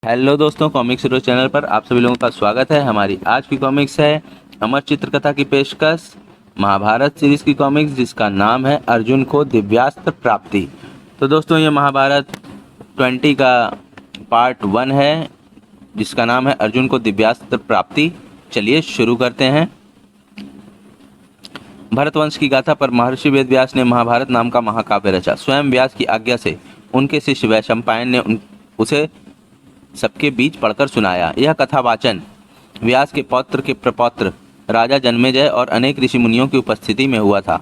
Hello दोस्तों, comics hero channel पर आप सभी लोगों का स्वागत है। हमारी आज की कॉमिक्स है अमर चित्रकथा की पेशकश महाभारत सीरीज की कॉमिक्स, जिसका नाम है अर्जुन को दिव्यास्त्र प्राप्ति। तो दोस्तों, ये महाभारत 20 का पार्ट 1 है, जिसका नाम है अर्जुन को दिव्यास्त्र प्राप्ति। चलिए शुरू करते हैं। भरतवंश की गाथा पर महर्षि वेदव्यास ने महाभारत नाम का महाकाव्य रचा। स्वयं व्यास की आज्ञा से उनके शिष्य वैशंपायन ने उसे सबके बीच पढ़कर सुनाया। यह कथा वाचन व्यास के पौत्र के प्रपौत्र राजा जन्मेजय और अनेक ऋषि मुनियों की उपस्थिति में हुआ था।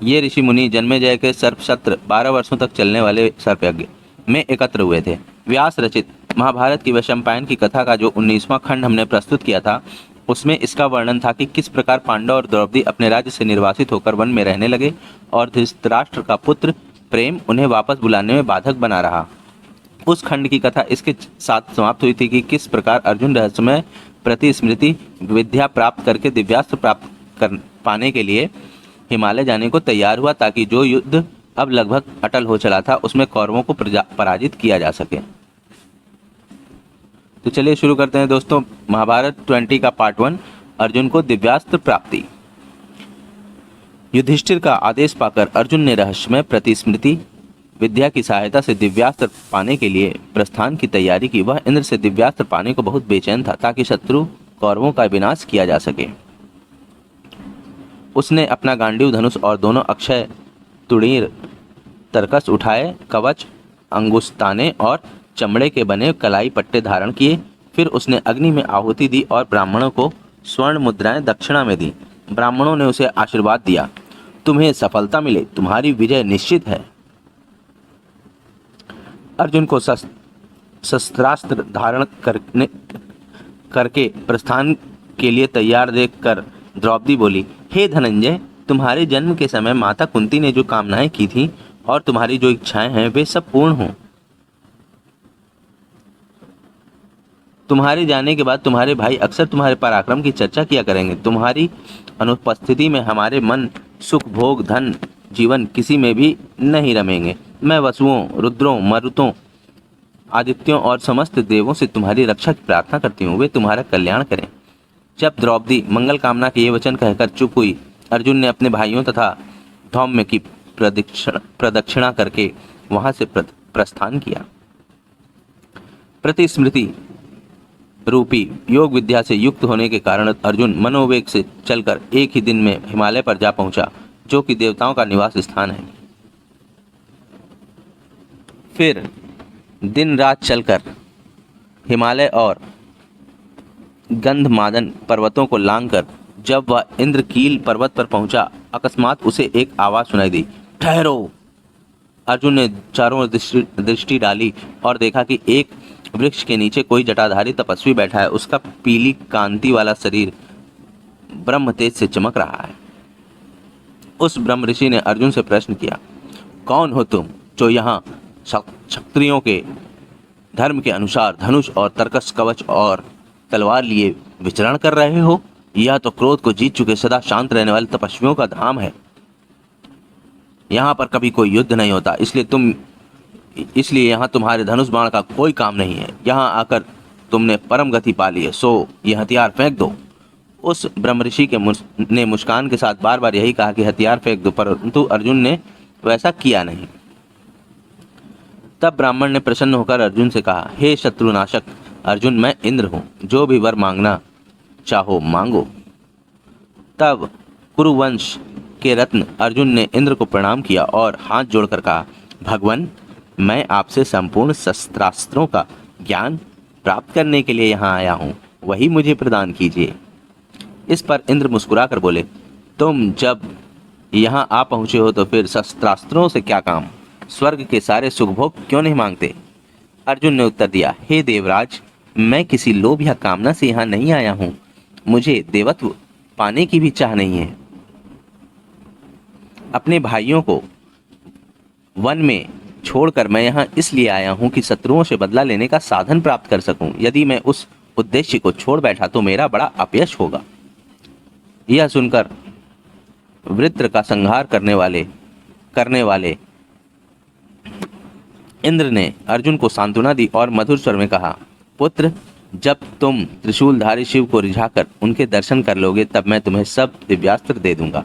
ये ऋषि मुनि जन्मेजय के सर्पसत्र 12 वर्षों तक चलने वाले सर्पयज्ञ में एकत्र हुए थे। व्यास रचित महाभारत की वैशंपायन की कथा का जो 19वां खंड हमने प्रस्तुत किया था, उसमें इसका वर्णन था कि किस प्रकार पांडव और द्रौपदी अपने राज्य से निर्वासित होकर वन में रहने लगे और धृतराष्ट्र का पुत्र प्रेम उन्हें वापस बुलाने में बाधक बना रहा। उस खंड की कथा इसके साथ समाप्त हुई थी कि किस प्रकार अर्जुन रहस्यमय प्रतिस्मृति विद्या प्राप्त करके दिव्यास्त्र प्राप्त कर पाने के लिए हिमालय जाने को तैयार हुआ, ताकि जो युद्ध अब लगभग अटल हो चला था उसमें कौरवों को पराजित किया जा सके। तो चलिए शुरू करते हैं दोस्तों। महाभारत 20 का पार्ट 1, अर्जुन को दिव्यास्त्र प्राप्ति। युधिष्ठिर का आदेश पाकर अर्जुन ने रहस्यमय प्रतिस्मृति विद्या की सहायता से दिव्यास्त्र पाने के लिए प्रस्थान की तैयारी की। वह इंद्र से दिव्यास्त्र पाने को बहुत बेचैन था, ताकि शत्रु कौरवों का विनाश किया जा सके। उसने अपना गांडीव धनुष और दोनों अक्षय तुड़ीर तरकस उठाए, कवच, अंगुस्ताने और चमड़े के बने कलाई पट्टे धारण किए। फिर उसने अग्नि में आहुति दी और ब्राह्मणों को स्वर्ण मुद्राएं दक्षिणा में दी। ब्राह्मणों ने उसे आशीर्वाद दिया, तुम्हें सफलता मिले, तुम्हारी विजय निश्चित है। अर्जुन को शस्त्रास्त्र धारण करके प्रस्थान के लिए तैयार देखकर द्रौपदी बोली, हे धनंजय, तुम्हारे जन्म के समय माता कुंती ने जो कामनाएं की थीं और तुम्हारी जो इच्छाएं हैं वे सब पूर्ण हों। तुम्हारे जाने के बाद तुम्हारे भाई अक्सर तुम्हारे पराक्रम की चर्चा किया करेंगे। तुम्हारी अनुपस्थिति में हमारे मन सुख, भोग, धन, जीवन किसी में भी नहीं रमेंगे। मैं वसुओं, रुद्रों, मरुतों, आदित्यों और समस्त देवों से तुम्हारी रक्षा की प्रार्थना करती हूँ, वे तुम्हारा कल्याण करें। जब द्रौपदी मंगल कामना के ये वचन कहकर चुप हुई, अर्जुन ने अपने भाइयों तथा धौम्य की प्रदक्षिणा करके वहां से प्रस्थान किया। प्रतिस्मृति रूपी योग विद्या से युक्त होने के कारण अर्जुन मनोवेग से चलकर एक ही दिन में हिमालय पर जा पहुंचा, जो कि देवताओं का निवास स्थान है। फिर दिन रात चलकर हिमालय और गंधमादन पर्वतों को लांघकर जब वह इंद्रकील पर्वत पर पहुंचा, अकस्मात उसे एक आवाज सुनाई दी, ठहरो। अर्जुन ने चारों ओर दृष्टि डाली और देखा कि एक वृक्ष के नीचे कोई जटाधारी तपस्वी बैठा है। उसका पीली कांति वाला शरीर ब्रह्म तेज से चमक रहा है। उस ब्रह्म ऋषि ने अर्जुन से प्रश्न किया, कौन हो तुम जो यहाँ क्षत्रियों के धर्म के अनुसार धनुष और तरकस, कवच और तलवार लिए विचरण कर रहे हो? यह तो क्रोध को जीत चुके सदा शांत रहने वाले तपस्वियों का धाम है। यहाँ पर कभी कोई युद्ध नहीं होता, इसलिए यहाँ तुम्हारे धनुष बाण का कोई काम नहीं है। यहाँ आकर तुमने परम गति पा ली है, सो यह हथियार फेंक दो। उस ब्रह्म ऋषि ने मुस्कान के साथ बार बार यही कहा कि हथियार फेंक दो, परंतु अर्जुन ने वैसा किया नहीं। तब ब्राह्मण ने प्रसन्न होकर अर्जुन से कहा, हे शत्रुनाशक अर्जुन, मैं इंद्र हूँ, जो भी वर मांगना चाहो मांगो। तब कुरुवंश के रत्न अर्जुन ने इंद्र को प्रणाम किया और हाथ जोड़कर कहा, भगवान, मैं आपसे संपूर्ण शस्त्रास्त्रों का ज्ञान प्राप्त करने के लिए यहाँ आया हूँ, वही मुझे प्रदान कीजिए। इस पर इंद्र मुस्कुराकर बोले, तुम जब यहाँ आ पहुँचे हो तो फिर शस्त्रास्त्रों से क्या काम? स्वर्ग के सारे सुख भोग क्यों नहीं मांगते? अर्जुन ने उत्तर दिया, हे देवराज, मैं किसी लोभ या कामना से यहाँ नहीं आया हूँ। मुझे देवत्व पाने की भी चाह नहीं है। अपने भाइयों को वन में छोड़कर मैं यहाँ इसलिए आया हूँ कि शत्रुओं से बदला लेने का साधन प्राप्त कर सकूं। यदि मैं उस उद्देश्य को छोड़ बैठा तो मेरा बड़ा अपयश होगा। यह सुनकर वृत्र का संहार करने वाले इंद्र ने अर्जुन को सांत्वना दी और मधुर स्वर में कहा, पुत्र, जब तुम त्रिशूलधारी शिव को रिझाकर उनके दर्शन कर लोगे तब मैं तुम्हें सब दिव्यास्त्र दे दूंगा।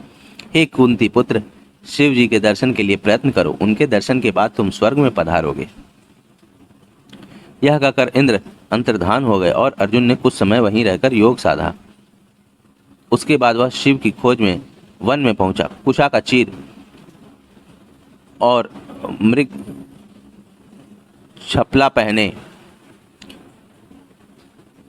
हे कुंती पुत्र, शिव जी के दर्शन के लिए प्रयत्न करो, उनके दर्शन के बाद तुम स्वर्ग में पधारोगे। यह कहकर इंद्र अंतर्धान हो गए और अर्जुन ने कुछ समय वहीं रहकर योग साधा। उसके बाद वह शिव की खोज में वन में पहुंचा। कुशा का चीर और मृग छपला पहने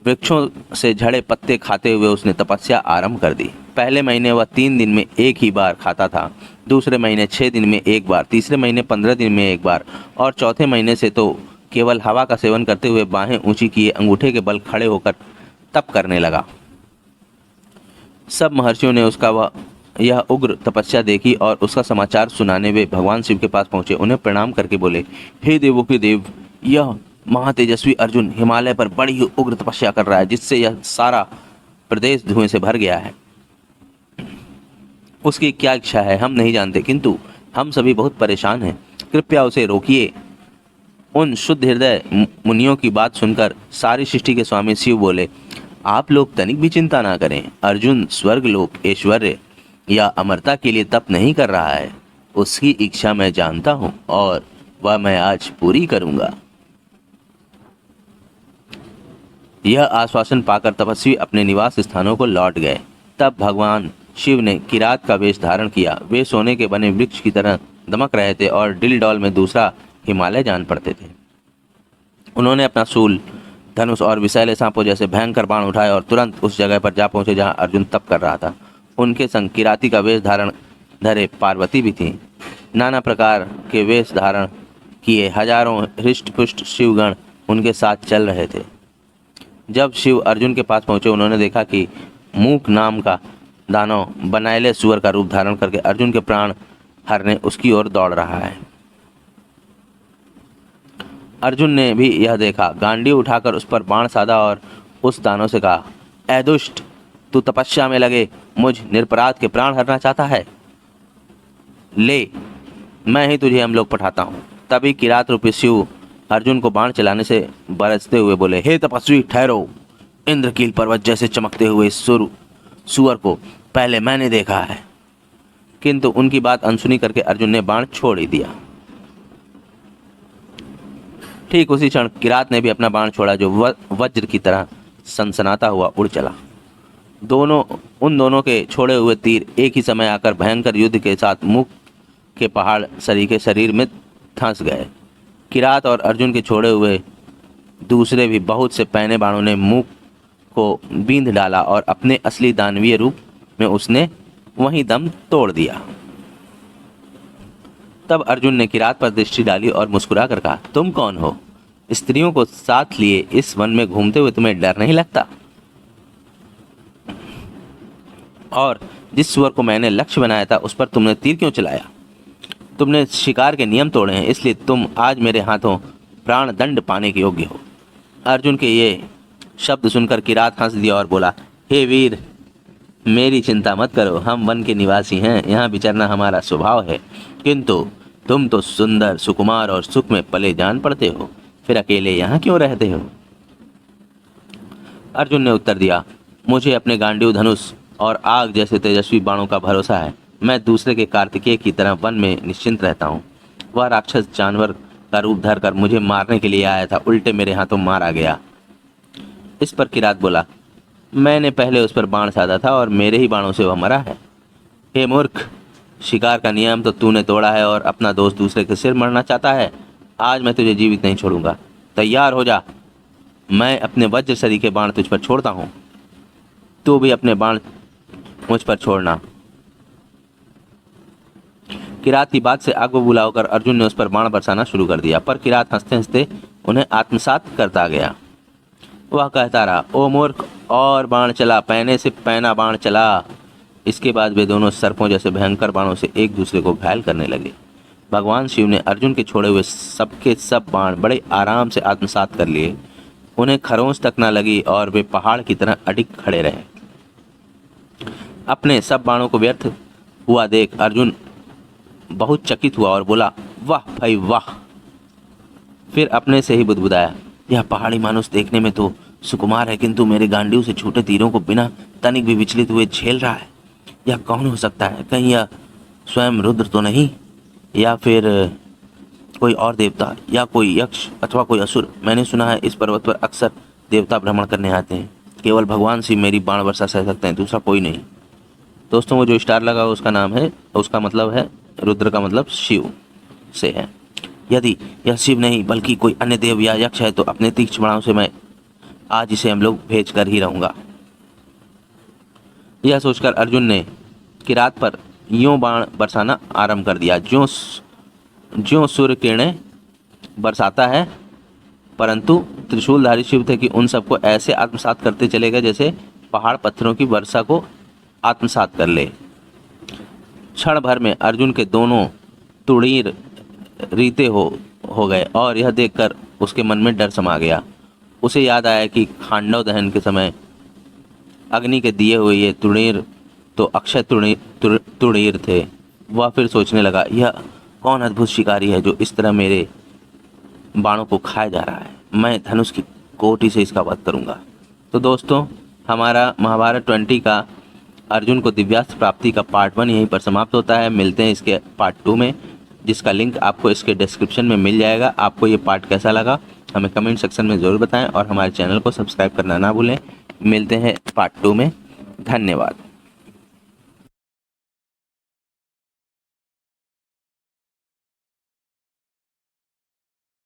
वृक्षों से झड़े पत्ते खाते हुए उसने तपस्या आरंभ कर दी। पहले महीने वह 3 दिन में एक ही बार खाता था, दूसरे महीने 6 दिन में एक बार, तीसरे महीने 15 दिन में एक बार और चौथे महीने से तो केवल हवा का सेवन करते हुए बाहें ऊंची किए अंगूठे के बल खड़े होकर तप करने लगा। सब महर्षियों ने यह उग्र तपस्या देखी और उसका समाचार सुनाने वे भगवान शिव के पास पहुंचे। उन्हें प्रणाम करके बोले, हे देवों के देव, यह महातेजस्वी अर्जुन हिमालय पर बड़ी ही उग्र तपस्या कर रहा है, जिससे यह सारा प्रदेश धुएं से भर गया है। उसकी क्या इच्छा है हम नहीं जानते, किंतु हम सभी बहुत परेशान हैं। कृपया उसे रोकिए। उन शुद्ध हृदय मुनियों की बात सुनकर सारी सृष्टि के स्वामी शिव बोले, आप लोग तनिक भी चिंता ना करें। अर्जुन स्वर्गलोक, ऐश्वर्य या अमरता के लिए तप नहीं कर रहा है। उसकी इच्छा मैं जानता हूं और वह मैं आज पूरी करूंगा। यह आश्वासन पाकर तपस्वी अपने निवास स्थानों को लौट गए। तब भगवान शिव ने किरात का वेश धारण किया। वे सोने के बने वृक्ष की तरह दमक रहे थे और डिल डॉल में दूसरा हिमालय जान पड़ते थे। उन्होंने अपना शूल, धनुष और विषैले सांपों जैसे भयंकर बाण उठाए और तुरंत उस जगह पर जा पहुंचे जहां अर्जुन तप कर रहा था। उनके संग किराती का वेश धारण धरे पार्वती भी थीं। नाना प्रकार के वेश धारण किए हजारों हृष्ट पुष्ट शिवगण उनके साथ चल रहे थे। जब शिव अर्जुन के पास पहुंचे, उन्होंने देखा कि मूक नाम का दानव बनाएले सुअर का रूप धारण करके अर्जुन के प्राण हरने उसकी ओर दौड़ रहा है। अर्जुन ने भी यह देखा, गांडी उठाकर उस पर बाण साधा और उस दानव से कहा, ऐ दुष्ट, तू तपस्या में लगे मुझ निरपराध के प्राण हरना चाहता है? ले, मैं ही तुझे हम लोग पठाता हूँ। तभी किरात रूपी शिव अर्जुन को बाण चलाने से बरसते हुए बोले, हे तपस्वी, ठहरो। इंद्रकील पर्वत जैसे चमकते हुए सुअर को पहले मैंने देखा है। किंतु उनकी बात अनसुनी करके अर्जुन ने बाण छोड़ ही दिया। ठीक उसी क्षण किरात ने भी अपना बाण छोड़ा, जो वज्र की तरह सनसनाता हुआ उड़ चला। उन दोनों के छोड़े हुए तीर एक ही समय आकर भयंकर युद्ध के साथ मुख के पहाड़ सरीखे शरीर में धंस गए। किरात और अर्जुन के छोड़े हुए दूसरे भी बहुत से पैने बाणों ने मुख को बींध डाला और अपने असली दानवीय रूप में उसने वहीं दम तोड़ दिया। तब अर्जुन ने किरात पर दृष्टि डाली और मुस्कुरा कर कहा, तुम कौन हो? स्त्रियों को साथ लिए इस वन में घूमते हुए तुम्हें डर नहीं लगता? और जिस सुअर को मैंने लक्ष्य बनाया था उस पर तुमने तीर क्यों चलाया? तुमने शिकार के नियम तोड़े हैं, इसलिए तुम आज मेरे हाथों प्राण दंड पाने के योग्य हो। अर्जुन के ये शब्द सुनकर किरात हंस दिया और बोला, हे वीर, मेरी चिंता मत करो, हम वन के निवासी हैं, यहाँ विचरना हमारा स्वभाव है। किंतु तुम तो सुंदर, सुकुमार और सुख में पले जान पड़ते हो, फिर अकेले यहाँ क्यों रहते हो? अर्जुन ने उत्तर दिया, मुझे अपने गांडीव धनुष और आग जैसे तेजस्वी बाणों का भरोसा है। मैं दूसरे के कार्तिकेय की तरह वन में निश्चिंत रहता हूँ। वह राक्षस जानवर का रूप धरकर मुझे मारने के लिए आया था, उल्टे मेरे हाथों मारा गया। इस पर किरात बोला, मैंने पहले उस पर बाण साधा था और मेरे ही बाणों से वह मरा है। हे मूर्ख, शिकार का नियम तो तूने तोड़ा है और अपना दोस्त दूसरे के सिर मरना चाहता है। आज मैं तुझे जीवित नहीं छोड़ूंगा। तैयार हो जा, मैं अपने वज्र सरी के बाण तुझ पर छोड़ता हूँ, तू भी अपने बाण मुझ पर छोड़ना। किरात की बात से आग बबूला होकर अर्जुन ने उस पर बाण बरसाना शुरू कर दिया, पर किरात हंसते हंसते उन्हें आत्मसात करता गया। वह कहता रहा, ओ मूर्ख, और बाण चला, पैने से पैना बाण चला। इसके बाद वे दोनों सर्पों जैसे भयंकर बाणों से एक दूसरे को घायल करने लगे। भगवान शिव ने अर्जुन के छोड़े हुए सबके सब बाण बड़े आराम से आत्मसात कर लिए। उन्हें खरोंच तक न लगी और वे पहाड़ की तरह अडिग खड़े रहे। अपने सब बाणों को व्यर्थ हुआ देख अर्जुन बहुत चकित हुआ और बोला, वाह भाई वाह, फिर अपने से ही बुदबुदाया, यह पहाड़ी मानुष देखने में तो सुकुमार है, किंतु मेरे गांडीव से छूटे तीरों को बिना तनिक भी विचलित हुए झेल रहा है। यह कौन हो सकता है? कहीं यह स्वयं रुद्र तो नहीं, या फिर कोई और देवता, या कोई यक्ष अथवा कोई असुर। मैंने सुना है इस पर्वत पर अक्सर देवता भ्रमण करने आते हैं। केवल भगवान से मेरी बाण वर्षा सह सकते हैं, दूसरा कोई नहीं। दोस्तों, वो जो स्टार लगा उसका नाम है, उसका मतलब है रुद्र, का मतलब शिव से है। यदि यह शिव नहीं बल्कि कोई अन्य देव या यक्ष है तो अपने तीक्ष्ण बाणों से मैं आज इसे हम लोग भेज कर ही रहूंगा। यह सोचकर अर्जुन ने किरात पर यूं बाण बरसाना आरंभ कर दिया, ज्यों सूर्य किरणें बरसाता है। परंतु त्रिशूलधारी शिव थे कि उन सबको ऐसे आत्मसात करते चले गए जैसे पहाड़ पत्थरों की वर्षा को आत्मसात कर ले। क्षण भर में अर्जुन के दोनों तुड़ीर रीते हो गए और यह देखकर उसके मन में डर समा गया। उसे याद आया कि खांडव दहन के समय अग्नि के दिए हुए ये तुड़ीर तो अक्षय तुड़ीर थे। वह फिर सोचने लगा, यह कौन अद्भुत शिकारी है जो इस तरह मेरे बाणों को खाया जा रहा है। मैं धनुष की कोटि से इसका वध करूंगा। तो दोस्तों, हमारा महाभारत 20 का अर्जुन को दिव्यास्त्र प्राप्ति का पार्ट 1 यहीं पर समाप्त होता है। मिलते हैं इसके पार्ट 2 में, जिसका लिंक आपको इसके डिस्क्रिप्शन में मिल जाएगा। आपको ये पार्ट कैसा लगा हमें कमेंट सेक्शन में ज़रूर बताएं और हमारे चैनल को सब्सक्राइब करना ना भूलें। मिलते हैं पार्ट 2 में। धन्यवाद।